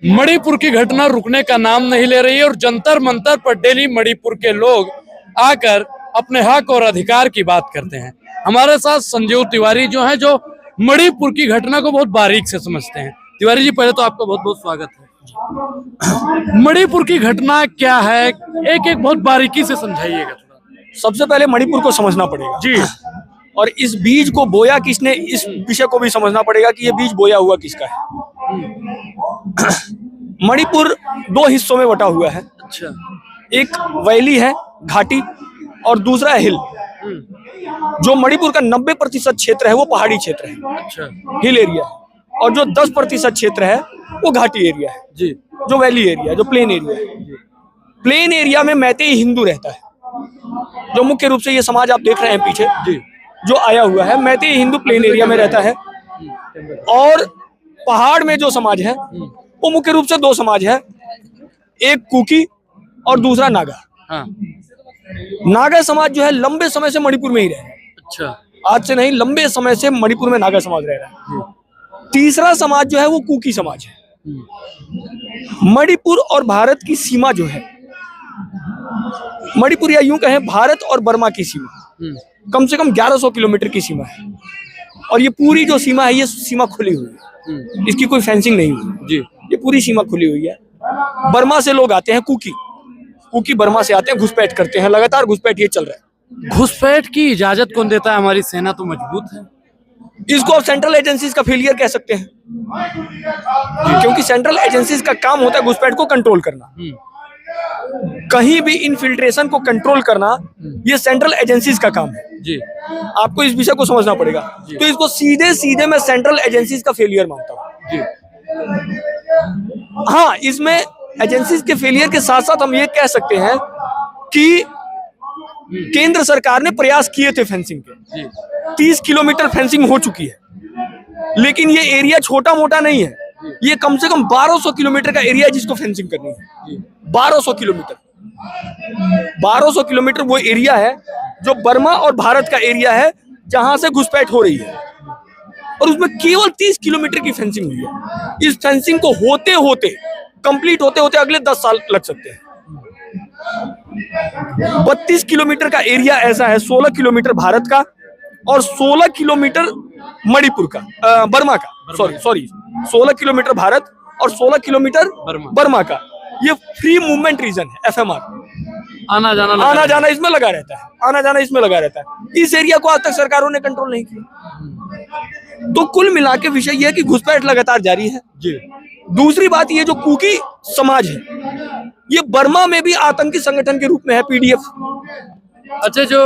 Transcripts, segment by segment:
मणिपुर की घटना रुकने का नाम नहीं ले रही है और जंतर मंतर पर डेली मणिपुर के लोग आकर अपने हक और अधिकार की बात करते हैं। हमारे साथ संजीव तिवारी जो है, जो मणिपुर की घटना को बहुत बारीक से समझते हैं। तिवारी जी, पहले तो आपका बहुत बहुत स्वागत है। मणिपुर की घटना क्या है, एक एक बहुत बारीकी से समझाइएगा थोड़ा। सबसे पहले मणिपुर को समझना पड़ेगा जी, और इस बीज को बोया किसने, इस विषय को भी समझना पड़ेगा कि ये बीज बोया हुआ किसका है। मणिपुर दो हिस्सों में बटा हुआ है। अच्छा। एक वैली है, घाटी, और दूसरा हिल। जो मणिपुर का 90% क्षेत्र है वो पहाड़ी क्षेत्र है, अच्छा। हिल एरिया है, और जो 10% क्षेत्र है वो घाटी एरिया है जी, जो वैली एरिया, जो प्लेन एरिया है। प्लेन एरिया में मैतेई हिंदू रहता है, जो मुख्य रूप से ये समाज आप देख रहे हैं पीछे जी, जो आया हुआ है, मैतेई हिंदू प्लेन एरिया में रहता है। और पहाड़ में जो समाज है वो मुख्य रूप से दो समाज है, एक कुकी और दूसरा नागा। हाँ। नागा समाज जो है लंबे समय से मणिपुर में ही रह रहा है। अच्छा। आज से नहीं, लंबे समय से मणिपुर में नागा समाज रह रहा है। तीसरा समाज जो है वो कुकी समाज है। मणिपुर और भारत की सीमा जो है, मणिपुर या यूं कहें भारत और बर्मा की सीमा कम से कम 1100 किलोमीटर की सीमा है। और ये पूरी जो सीमा है, ये सीमा खुली हुई है, इसकी कोई फेंसिंग नहीं हुई जी। ये पूरी सीमा खुली हुई है। बर्मा से लोग आते हैं, कुकी बर्मा से आते हैं, घुसपैठ करते हैं, लगातार घुसपैठ ये चल रहा है। घुसपैठ की इजाजत कौन देता है? हमारी सेना तो मजबूत है। इसको आप सेंट्रल एजेंसीज का फेलियर कह सकते हैं, क्योंकि सेंट्रल एजेंसीज का काम होता है घुसपैठ को कंट्रोल करना। कहीं भी इनफिल्ट्रेशन को कंट्रोल करना ये सेंट्रल एजेंसीज का काम है जी। आपको इस विषय को समझना पड़ेगा। तो इसको सीधे सीधे मैं सेंट्रल एजेंसीज का फेलियर मानता हूँ जी। हाँ, इसमें एजेंसीज के फेलियर के साथ साथ हम ये कह सकते हैं कि केंद्र सरकार ने प्रयास किए थे फेंसिंग के। 30 किलोमीटर फेंसिंग हो चुकी है, लेकिन ये एरिया छोटा मोटा नहीं है। ये कम से कम 1200 किलोमीटर का एरिया है जिसको फेंसिंग करनी है। 1200 किलोमीटर 1200 किलोमीटर वो एरिया है जो बर्मा और भारत का एरिया है, जहां से घुसपैठ हो रही है, और उसमें केवल 30 किलोमीटर की फेंसिंग हुई है। इस फेंसिंग को होते होते, कंप्लीट होते होते अगले 10 साल लग सकते हैं। 32 किलोमीटर का एरिया ऐसा है, 16 किलोमीटर भारत का और 16 किलोमीटर मणिपुर का, बर्मा का, सॉरी 16 किलोमीटर भारत और 16 किलोमीटर बर्मा का। ये फ्री मूवमेंट रीजन है, FMR। आना जाना इसमें लगा रहता है, आना जाना इसमें लगा रहता है। इस एरिया को आज तक सरकारों ने कंट्रोल नहीं किया। तो कुल मिला के विषय यह है कि घुसपैठ लगातार जारी है जी। दूसरी बात, ये जो कुकी समाज है ये बर्मा में भी आतंकी संगठन के रूप में है, PDF। अच्छा, जो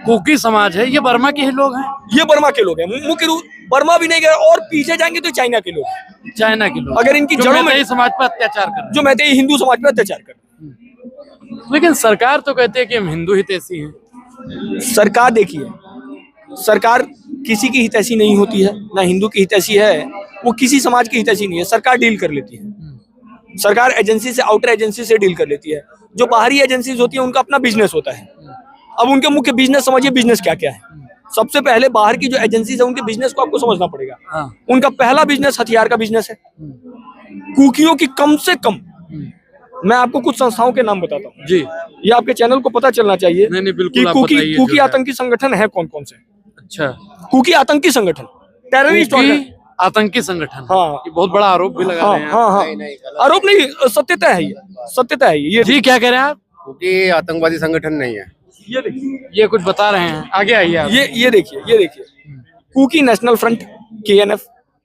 कुकी समाज है ये बर्मा के ही लोग हैं? ये बर्मा के लोग हैं, मुख्य रूप बर्मा भी नहीं गए, और पीछे जाएंगे तो चाइना के लोग। चाइना के लोग अगर इनकी जड़ों में समाज पर अत्याचार कर रहे हैं, जो मैतेई हिंदू समाज पर अत्याचार कर रहे हैं। लेकिन सरकार तो कहती है कि हम हिंदू हितैषी हैं। सरकार, देखिए, सरकार किसी की हितैषी नहीं होती है, ना हिंदू की हितैषी है, वो किसी समाज की हितैषी नहीं है। सरकार डील कर लेती है, सरकार एजेंसी से, आउटर एजेंसी से डील कर लेती है। जो बाहरी एजेंसीज होती है उनका अपना बिजनेस होता है। अब उनके मुख्य बिजनेस समझिए, बिजनेस क्या क्या है। सबसे पहले बाहर की जो एजेंसीज है उनके बिजनेस को आपको समझना पड़ेगा। उनका पहला बिजनेस हथियार का बिजनेस है। कुकियों की कम से कम, मैं आपको कुछ संस्थाओं के नाम बताता हूँ जी, ये आपके चैनल को पता चलना चाहिए। नहीं, बिल्कुल, कि कुकी आतंकी संगठन है कौन कौन से। अच्छा, कुकी आतंकी संगठन, टेररिस्ट आतंकी संगठन। हाँ, ये बहुत बड़ा आरोप भी लगा रहे हैं। हाँ, आरोप नहीं, सत्यता है ये, सत्यता है ये। जी, क्या कह रहे हैं आप? क्योंकि आतंकवादी संगठन नहीं है। ये देखिए, ये कुछ बता रहे हैं, आगे आइए आप। ये देखिए Kuki National Front, KNF,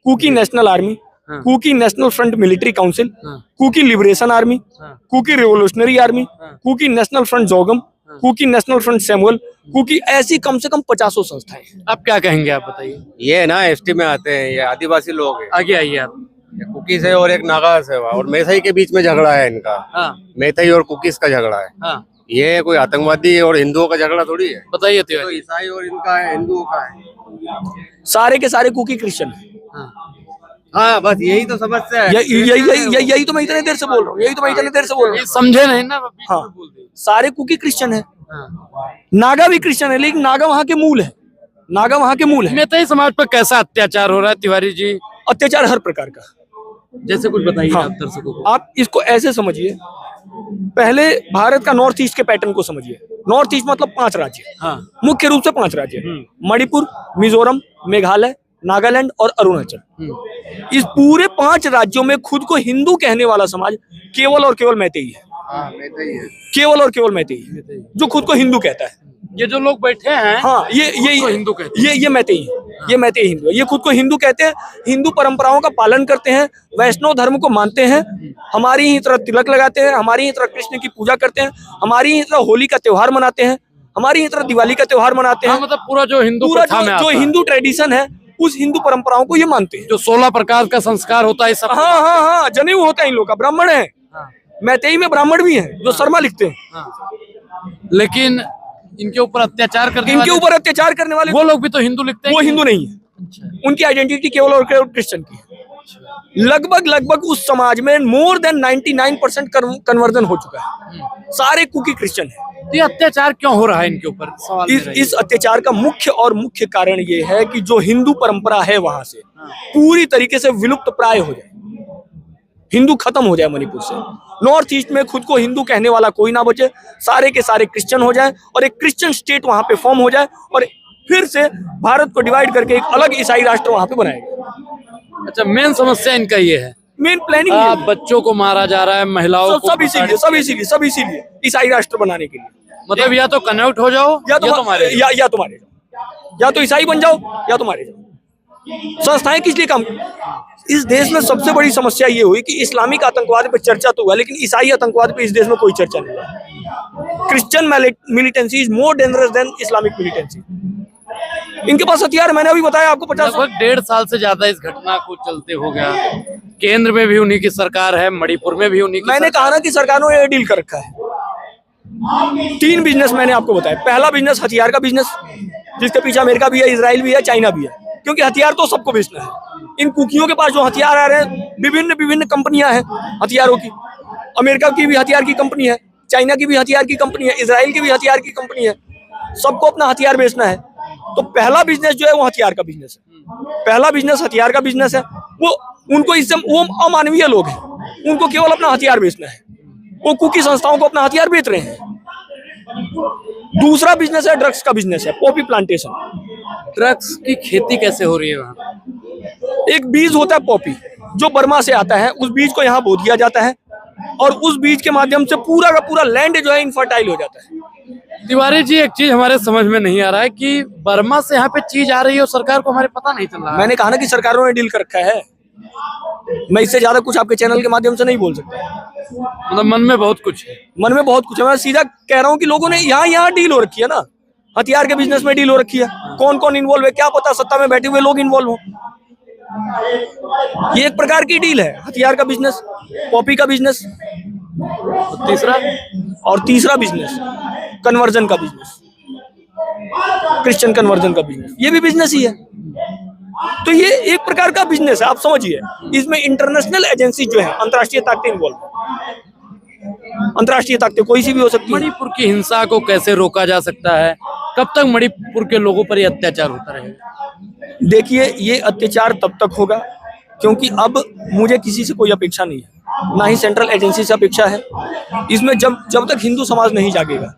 Kuki National Army, Kuki National Front Military Council, Kuki Liberation Army, Kuki Revolutionary Army, Kuki National Front Zogam, Kuki National Front Samuel, Kuki, ऐसी कम से कम 50 संस्थाएं। आप क्या कहेंगे, आप बताइए। ये ना ST में आते हैं, ये आदिवासी लोग हैं। आगे आइए आप। कुकीज है और एक नागा से, और मैथई के बीच में झगड़ा है इनका। मैथई और कुकीज का झगड़ा है। ये कोई आतंकवादी और हिंदुओं का झगड़ा थोड़ी है। बताइए। तो ईसाई और इनका है, हिंदुओं का है। सारे के सारे कुकी क्रिश्चियन है। हाँ, बस यही तो समस्या है। यही तो मैं इतने देर से बोल रहा हूँ, समझे नहीं ना। हाँ, सारे कुकी क्रिश्चियन है। नागा भी क्रिश्चियन है, लेकिन नागा वहाँ के मूल है, मैतेई समाज पर कैसा अत्याचार हो रहा है तिवारी जी? अत्याचार हर प्रकार का, जैसे कुछ बताइए हाँ। आप दर्शकों को। आप इसको ऐसे समझिए, पहले भारत का नॉर्थ ईस्ट के पैटर्न को समझिए। नॉर्थ ईस्ट मतलब 5 राज्य, हाँ। मुख्य रूप से 5 राज्य, मणिपुर, मिजोरम, मेघालय, नागालैंड और अरुणाचल। इस पूरे 5 राज्यों में खुद को हिंदू कहने वाला समाज केवल और केवल मैतेई है। केवल और केवल मैतेई है जो खुद को हिंदू कहता है। ये जो लोग बैठे हैं, हाँ, ये हिंदू कहते हैं। ये मैतेई है, ये मैतेई हिंदू है। ये खुद को हिंदू कहते हैं, हिंदू परंपराओं का पालन करते हैं, वैष्णव धर्म को मानते हैं, हमारी ही तरह तिलक लगाते हैं, हमारी ही तरह कृष्ण की पूजा करते हैं, हमारी ही तरह होली का त्योहार मनाते हैं, हमारी ही तरह दिवाली का त्योहार मनाते हैं। हाँ, मतलब पूरा जो हिंदू पूरा प्रथा में आता जो है। हिंदू ट्रेडिशन है, उस हिंदू परंपराओं को ये मानते हैं। जो 16 प्रकार का संस्कार होता है सब। हाँ हाँ हाँ, जनेऊ होता है इन लोग का, ब्राह्मण है, मैतेई में ब्राह्मण भी हैं जो शर्मा लिखते हैं। लेकिन इनके ऊपर अत्याचार करने इनके वाले ऊपर अत्याचार करने वाले वो लोग भी तो हिंदू लिखते हैं। वो हिंदू नहीं है, उनकी आइडेंटिटी केवल और केवल क्रिश्चियन की है। लगभग उस समाज में मोर देन 99% कन्वर्जन हो चुका है, सारे कुकी क्रिश्चियन है। तो ये अत्याचार क्यों हो रहा है इनके ऊपर? सवाल मेरा ये इस अत्याचार का मुख्य कारण ये है कि जो हिंदू परंपरा है वहां से पूरी तरीके से विलुप्त प्राय हो जाए, हिंदू खत्म हो जाए मणिपुर से। नॉर्थ ईस्ट में खुद को हिंदू कहने वाला कोई ना बचे, सारे के सारे क्रिश्चियन हो जाए और एक क्रिश्चियन स्टेट वहां पे फॉर्म हो जाए और फिर से भारत को डिवाइड करके एक अलग ईसाई राष्ट्र वहां पे बनाएगा। अच्छा, मेन समस्या इनका ये है। मेन प्लानिंग बच्चों को मारा जा रहा है, महिलाओं को सब इसीलिए ईसाई राष्ट्र बनाने के लिए। मतलब या तो कन्वर्ट हो जाओ या तो मारे जाओ, या तो ईसाई बन जाओ या तो मारे जाओ। संस्थाएं किस लिए काम? इस देश में सबसे बड़ी समस्या ये हुई कि इस्लामिक आतंकवाद पे चर्चा तो हुआ, लेकिन ईसाई आतंकवाद पे इस देश में कोई चर्चा नहीं हुआ। Christian militancy is more dangerous than Islamic militancy. इनके पास हथियार, मैंने अभी बताया आपको 50 लगभग 1.5 साल से ज्यादा इस घटना को चलते हो गया। केंद्र में भी उन्हीं की सरकार है, मणिपुर में भी उन्हीं की। मैंने कहा ना कि सरकारों ने डील कर रखा है। 3 बिजनेस मैंने आपको बताया। पहला बिजनेस हथियार का बिजनेस, जिसके पीछे अमेरिका भी है, इजराइल भी है, चाइना भी है, क्योंकि हथियार तो सबको बेचना है। इन कुकियों के पास जो हथियार आ रहे हैं, विभिन्न कंपनियां हैं हथियारों की। अमेरिका की भी हथियार की कंपनी है, चाइना की भी हथियार की कंपनी है, इजराइल की भी हथियार की कंपनी है। सबको अपना हथियार बेचना है। तो पहला बिजनेस जो है वो हथियार का बिजनेस है। पहला बिजनेस हथियार का बिजनेस है। वो उनको इससे, वो अमानवीय लोग हैं, उनको केवल अपना हथियार बेचना है। वो कुकी संस्थाओं को अपना हथियार बेच रहे हैं। दूसरा बिजनेस है ड्रग्स का बिजनेस है, पॉपी प्लांटेशन। ड्रग्स की खेती कैसे हो रही है वहाँ? एक बीज होता है पॉपी, जो बर्मा से आता है। उस बीज को यहाँ बो दिया जाता है और उस बीज के माध्यम से पूरा का पूरा लैंड जो है इनफर्टाइल हो जाता है। तिवारी जी, एक चीज हमारे समझ में नहीं आ रहा है कि बर्मा से यहाँ पे चीज आ रही है और सरकार को हमारे पता नहीं चल रहा है। मैंने कहा ना कि सरकारों ने डील कर रखा है। मैं इससे ज्यादा कुछ आपके चैनल के माध्यम से नहीं बोल सकता। मतलब मन में बहुत कुछ है। मन में बहुत कुछ है। मैं सीधा कह रहा हूँ कि लोगों ने यहाँ डील हो रखी है ना, हथियार के बिजनेस में डील हो रखी है। कौन कौन इन्वॉल्व है क्या पता, सत्ता में बैठे हुए लोग इन्वॉल्व हो। ये एक प्रकार की डील है, हथियार का बिजनेस, पॉपी का बिजनेस। तीसरा बिजनेस कन्वर्जन का बिजनेस, क्रिश्चियन कन्वर्जन का बिजनेस, ये भी बिजनेस ही है। तो ये एक प्रकार का बिजनेस है, आप समझिए। इसमें इंटरनेशनल एजेंसी जो है, अंतर्राष्ट्रीय ताकतें इन्वॉल्व। अंतर्राष्ट्रीय ताकतें कोई सी भी हो सकती है। मणिपुर की हिंसा को कैसे रोका जा सकता है? कब तक मणिपुर के लोगों पर यह अत्याचार होता रहेगा? देखिए, ये अत्याचार तब तक होगा क्योंकि अब मुझे किसी से कोई अपेक्षा नहीं है, ना ही सेंट्रल एजेंसी से अपेक्षा है। इसमें जब तक हिंदू समाज नहीं जागेगा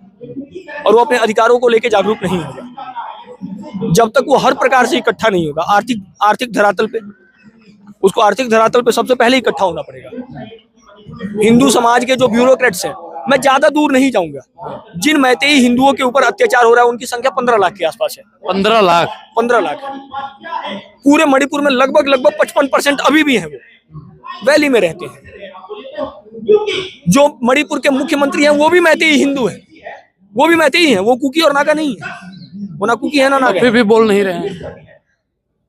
और वो अपने अधिकारों को लेकर जागरूक नहीं होगा, जब तक वो हर प्रकार से इकट्ठा नहीं होगा, आर्थिक धरातल पे, उसको आर्थिक धरातल पे सबसे पहले इकट्ठा होना पड़ेगा। हिंदू समाज के जो ब्यूरोक्रेट्स हैं, मैं ज्यादा दूर नहीं जाऊंगा, जिन मैतेई हिंदुओं के ऊपर अत्याचार हो रहा है उनकी संख्या 15 लाख के आसपास है। 15 लाख? 15 लाख है। पूरे मणिपुर में लगभग 55% अभी भी हैं, वो वैली में रहते हैं। जो मणिपुर के मुख्यमंत्री हैं वो भी मैतेई हिंदू हैं, वो भी मैतेई हैं, वो कुकी और नागा नहीं है। वो ना कुकी है ना नागा। फिर भी बोल नहीं रहे हैं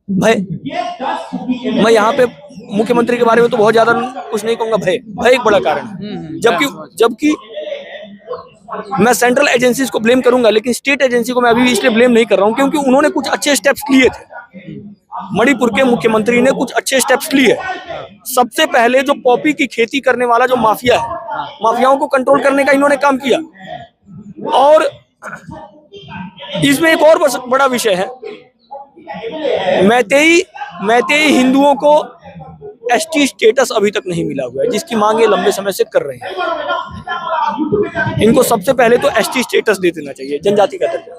भय। मैं यहाँ पे मुख्यमंत्री के बारे में तो बहुत ज्यादा कुछ नहीं कहूंगा। भय एक बड़ा कारण है। जबकि मैं सेंट्रल एजेंसीज को ब्लेम करूंगा, लेकिन स्टेट एजेंसी को मैं अभी भी इसलिए ब्लेम नहीं कर रहा हूँ क्योंकि उन्होंने कुछ अच्छे स्टेप्स लिए थे। मणिपुर के मुख्यमंत्री ने कुछ अच्छे स्टेप्स लिए। सबसे पहले जो पॉपी की खेती करने वाला जो माफिया है, माफियाओं को कंट्रोल करने का इन्होंने काम किया। और इसमें एक और बड़ा विषय है, मैतेई हिंदुओं को एसटी स्टेटस अभी तक नहीं मिला हुआ है, जिसकी मांग ये लंबे समय से कर रहे हैं। इनको सबसे पहले तो एसटी स्टेटस दे देना चाहिए, जनजाति का दर्जा।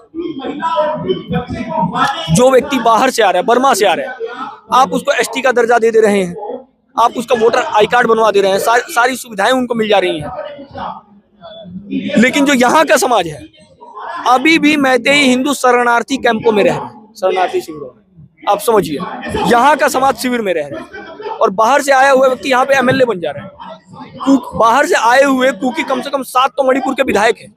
जो व्यक्ति बाहर से आ रहा है, बर्मा से आ रहा है, आप उसको एसटी का दर्जा दे रहे हैं, आप उसका वोटर आई कार्ड बनवा दे रहे हैं, सारी सुविधाएं उनको मिल जा रही हैं। लेकिन जो यहाँ का समाज है, अभी भी मैतेई हिंदू शरणार्थी कैंपों में रह रहे हैं, शरणार्थी शिविरों में। आप समझिए, यहाँ का समाज शिविर में रह रहे हैं और बाहर से आया हुआ व्यक्ति यहाँ पे एमएलए बन जा रहा है। बाहर से आए हुए क्योंकि कम से कम 7 तो मणिपुर के विधायक हैं।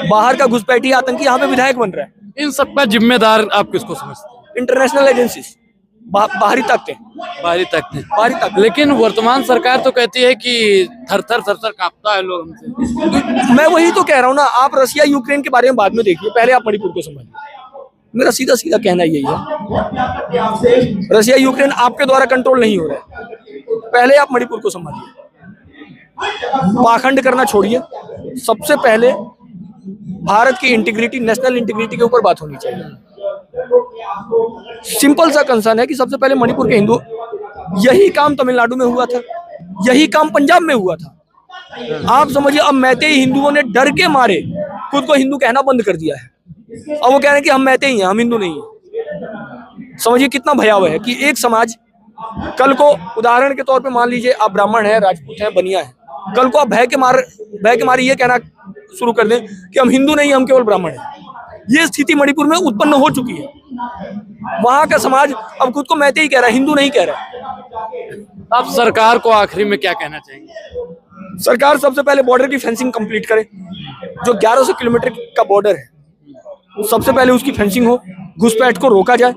बाहर का घुसपैठी आतंकी यहाँ पे विधायक बन रहा है। इन सबका जिम्मेदार आप किसको समझते हैं? इंटरनेशनल एजेंसीज, बाहरी ताकतें, बाहरी ताकतें। लेकिन वर्तमान सरकार तो कहती है कि थर थर कांपता है लोग हमसे। मैं वही तो कह रहा हूँ ना, आप रसिया यूक्रेन के बारे में बाद में देखिए, पहले आप मणिपुर को संभालिए। मेरा सीधा सीधा कहना यही है, रसिया यूक्रेन आपके द्वारा कंट्रोल नहीं हो रहा है, पहले आप मणिपुर को संभालिए। पाखंड करना छोड़िए, सबसे पहले भारत की इंटीग्रिटी, नेशनल इंटीग्रिटी के ऊपर बात होनी चाहिए। सिंपल सा कंसर्न है कि सबसे पहले मणिपुर के हिंदू, यही काम तमिलनाडु में हुआ था, यही काम पंजाब में हुआ था। आप समझिए, अब मैतेई हिंदुओं ने डर के मारे खुद को हिंदू कहना बंद कर दिया है। अब वो कह रहे हैं कि हम मैतेई हैं, हम हिंदू नहीं हैं। समझिए कितना भयावह है कि एक समाज कल को, उदाहरण के तौर पे मान लीजिए आप ब्राह्मण हैं, राजपूत हैं, बनिया हैं, कल को आप भय के मारे ये कहना शुरू कर दें कि हम हिंदू नहीं, हम केवल ब्राह्मण हैं। ये स्थिति मणिपुर में उत्पन्न हो चुकी है। वहां का समाज अब खुद को मैतेई कह रहा है, हिंदू नहीं कह रहा है। आप सरकार को आखिरी में क्या कहना चाहेंगे? सरकार सबसे पहले बॉर्डर की फेंसिंग कंप्लीट करे। जो 1100 किलोमीटर का बॉर्डर है, सबसे पहले उसकी फेंसिंग हो, घुसपैठ को रोका जाए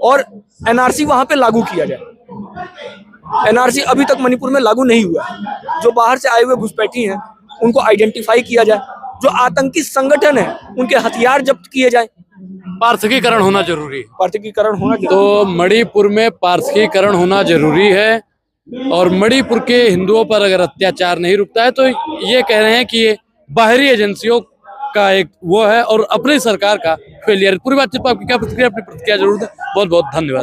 और एनआरसी वहां पे लागू किया जाए। एनआरसी अभी तक मणिपुर में लागू नहीं हुआ है। जो बाहर से आए हुए घुसपैठी हैं, उनको आइडेंटिफाई किया जाए। जो आतंकी संगठन है, उनके हथियार जब्त किए जाए। पारथकीकरण होना जरूरी है। पारथकीकरण होना जरूरी। तो मणिपुर में पारथकीकरण होना जरूरी है और मणिपुर के हिंदुओं पर अगर अत्याचार नहीं रुकता है तो ये कह रहे हैं कि ये बाहरी एजेंसियों का एक वो है और अपनी सरकार का फेलियर। पूरी बातचीत पर आपकी क्या प्रतिक्रिया, अपनी प्रतिक्रिया जरूर दें। बहुत बहुत धन्यवाद।